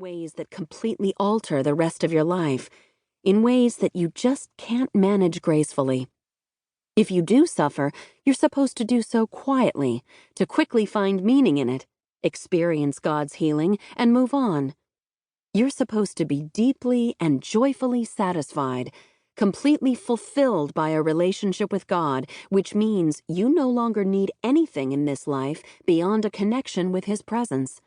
ways that completely alter the rest of your life, in ways that you just can't manage gracefully. If you do suffer, you're supposed to do so quietly, to quickly find meaning in it, experience God's healing, and move on. You're supposed to be deeply and joyfully satisfied, completely fulfilled by a relationship with God, which means you no longer need anything in this life beyond a connection with His presence.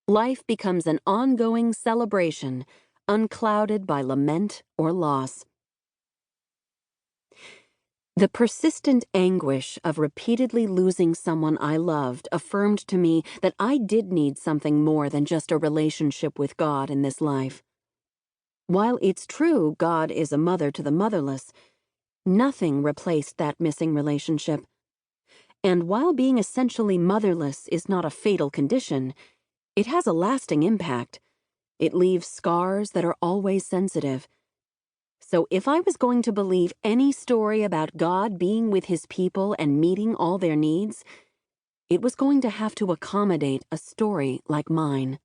Life becomes an ongoing celebration, unclouded by lament or loss. The persistent anguish of repeatedly losing someone I loved affirmed to me that I did need something more than just a relationship with God in this life. While it's true God is a mother to the motherless, nothing replaced that missing relationship. And while being essentially motherless is not a fatal condition, it has a lasting impact. It leaves scars that are always sensitive. So if I was going to believe any story about God being with His people and meeting all their needs, it was going to have to accommodate a story like mine.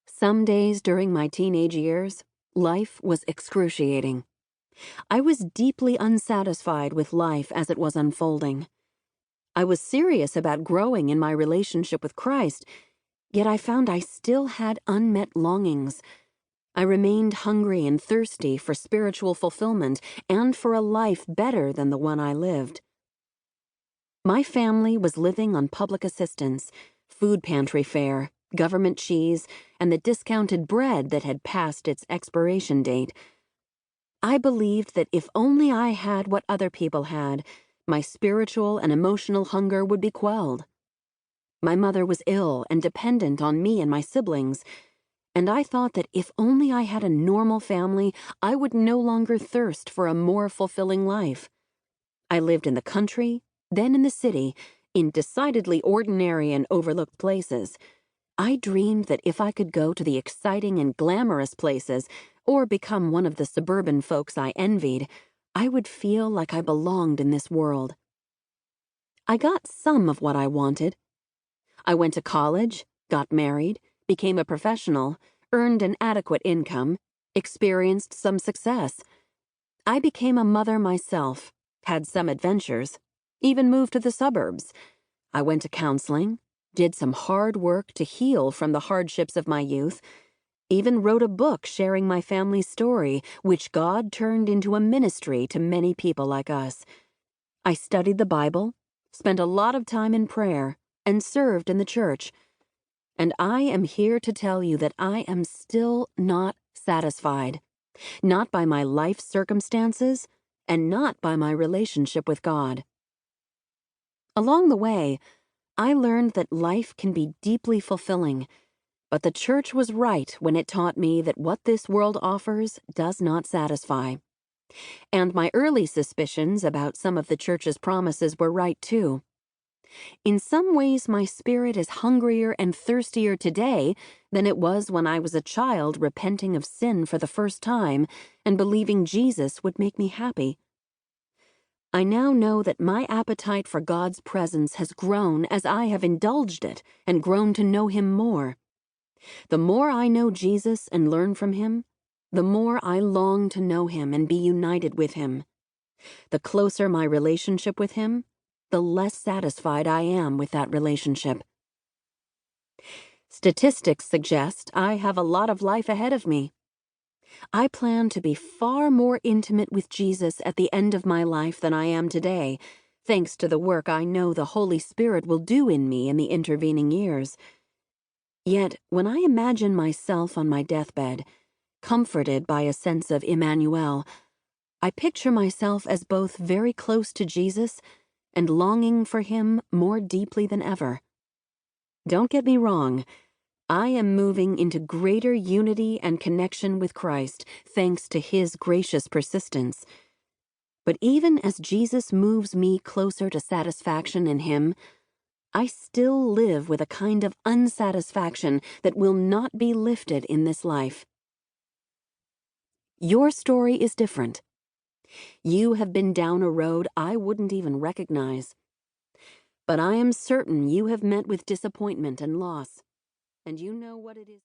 Some days during my teenage years, life was excruciating. I was deeply unsatisfied with life as it was unfolding. I was serious about growing in my relationship with Christ, yet I found I still had unmet longings. I remained hungry and thirsty for spiritual fulfillment and for a life better than the one I lived. My family was living on public assistance, food pantry fare, government cheese, and the discounted bread that had passed its expiration date. I believed that if only I had what other people had, my spiritual and emotional hunger would be quelled. My mother was ill and dependent on me and my siblings, and I thought that if only I had a normal family, I would no longer thirst for a more fulfilling life. I lived in the country, then in the city, in decidedly ordinary and overlooked places. I dreamed that if I could go to the exciting and glamorous places, or become one of the suburban folks I envied, I would feel like I belonged in this world. I got some of what I wanted. I went to college, got married, became a professional, earned an adequate income, experienced some success. I became a mother myself, had some adventures, even moved to the suburbs. I went to counseling, did some hard work to heal from the hardships of my youth, even wrote a book sharing my family's story, which God turned into a ministry to many people like us. I studied the Bible, spent a lot of time in prayer, and served in the church. And I am here to tell you that I am still not satisfied, not by my life circumstances, and not by my relationship with God. Along the way, I learned that life can be deeply fulfilling, but the church was right when it taught me that what this world offers does not satisfy. And my early suspicions about some of the church's promises were right too. In some ways, my spirit is hungrier and thirstier today than it was when I was a child repenting of sin for the first time and believing Jesus would make me happy. I now know that my appetite for God's presence has grown as I have indulged it and grown to know Him more. The more I know Jesus and learn from Him, the more I long to know Him and be united with Him. The closer my relationship with Him, the less satisfied I am with that relationship. Statistics suggest I have a lot of life ahead of me. I plan to be far more intimate with Jesus at the end of my life than I am today, thanks to the work I know the Holy Spirit will do in me in the intervening years. Yet, when I imagine myself on my deathbed, comforted by a sense of Emmanuel, I picture myself as both very close to Jesus and longing for Him more deeply than ever. Don't get me wrong, I am moving into greater unity and connection with Christ thanks to His gracious persistence. But even as Jesus moves me closer to satisfaction in Him, I still live with a kind of unsatisfaction that will not be lifted in this life. Your story is different. You have been down a road I wouldn't even recognize. But I am certain you have met with disappointment and loss, and you know what it is.